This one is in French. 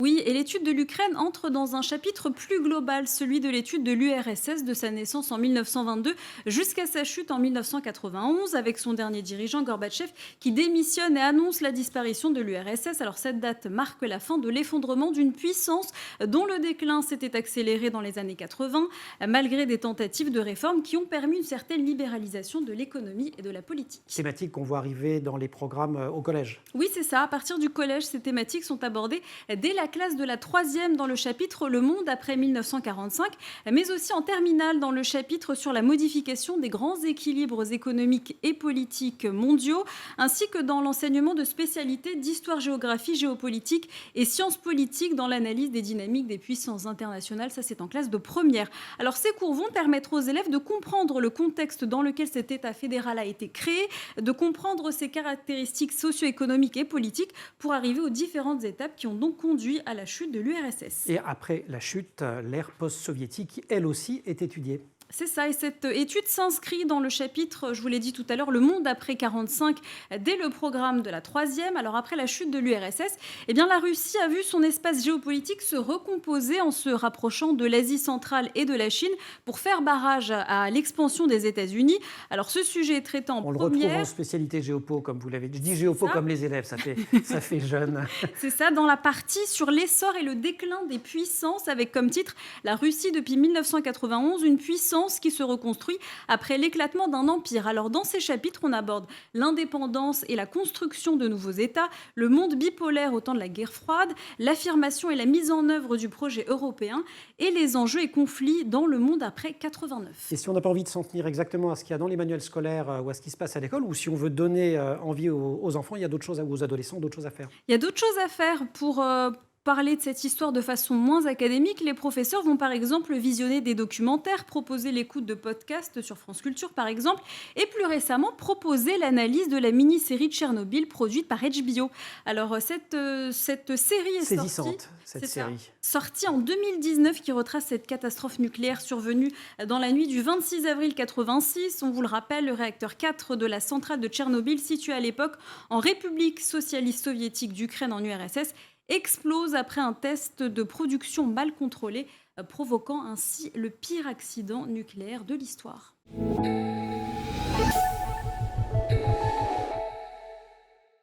Oui, et l'étude de l'Ukraine entre dans un chapitre plus global, celui de l'étude de l'URSS de sa naissance en 1922 jusqu'à sa chute en 1991, avec son dernier dirigeant Gorbatchev qui démissionne et annonce la disparition de l'URSS. Alors cette date marque la fin de l'effondrement d'une puissance dont le déclin s'était accéléré dans les années 80, malgré des tentatives de réforme qui ont permis une certaine libéralisation de l'économie et de la politique. Thématique qu'on voit arriver dans les programmes au collège. Oui, c'est ça. À partir du collège, ces thématiques sont abordées dès la classe de la troisième dans le chapitre Le monde après 1945, mais aussi en terminale dans le chapitre sur la modification des grands équilibres économiques et politiques mondiaux, ainsi que dans l'enseignement de spécialités d'histoire, géographie, géopolitique et sciences politiques dans l'analyse des dynamiques des puissances internationales. Ça, c'est en classe de première. Alors, ces cours vont permettre aux élèves de comprendre le contexte dans lequel cet État fédéral a été créé, de comprendre ses caractéristiques socio-économiques et politiques pour arriver aux différentes étapes qui ont donc conduit à la chute de l'URSS. Et après la chute, l'ère post-soviétique, elle aussi, est étudiée. C'est ça, et cette étude s'inscrit dans le chapitre, je vous l'ai dit tout à l'heure, Le monde après 45, dès le programme de la troisième. Alors après la chute de l'URSS, eh bien la Russie a vu son espace géopolitique se recomposer en se rapprochant de l'Asie centrale et de la Chine pour faire barrage à l'expansion des États-Unis. Alors ce sujet est traité en On le retrouve première. en spécialité géopo, comme vous l'avez dit. Je dis géopo comme les élèves, ça fait jeune. C'est ça, dans la partie sur l'essor et le déclin des puissances, avec comme titre La Russie depuis 1991, une puissance qui se reconstruit après l'éclatement d'un empire. Alors dans ces chapitres, on aborde l'indépendance et la construction de nouveaux États, le monde bipolaire au temps de la guerre froide, l'affirmation et la mise en œuvre du projet européen et les enjeux et conflits dans le monde après 89. Et si on n'a pas envie de s'en tenir exactement à ce qu'il y a dans les manuels scolaires ou à ce qui se passe à l'école, ou si on veut donner envie aux enfants, il y a d'autres choses, aux adolescents, d'autres choses à faire. Il y a d'autres choses à faire pour parler de cette histoire de façon moins académique. Les professeurs vont par exemple visionner des documentaires, proposer l'écoute de podcasts sur France Culture par exemple, et plus récemment proposer l'analyse de la mini-série de Tchernobyl produite par HBO. Alors cette série est Saisissante, cette série. sortie en 2019 qui retrace cette catastrophe nucléaire survenue dans la nuit du 26 avril 86. On vous le rappelle, le réacteur 4 de la centrale de Tchernobyl, situé à l'époque en République socialiste soviétique d'Ukraine en URSS, explose après un test de production mal contrôlé, provoquant ainsi le pire accident nucléaire de l'histoire.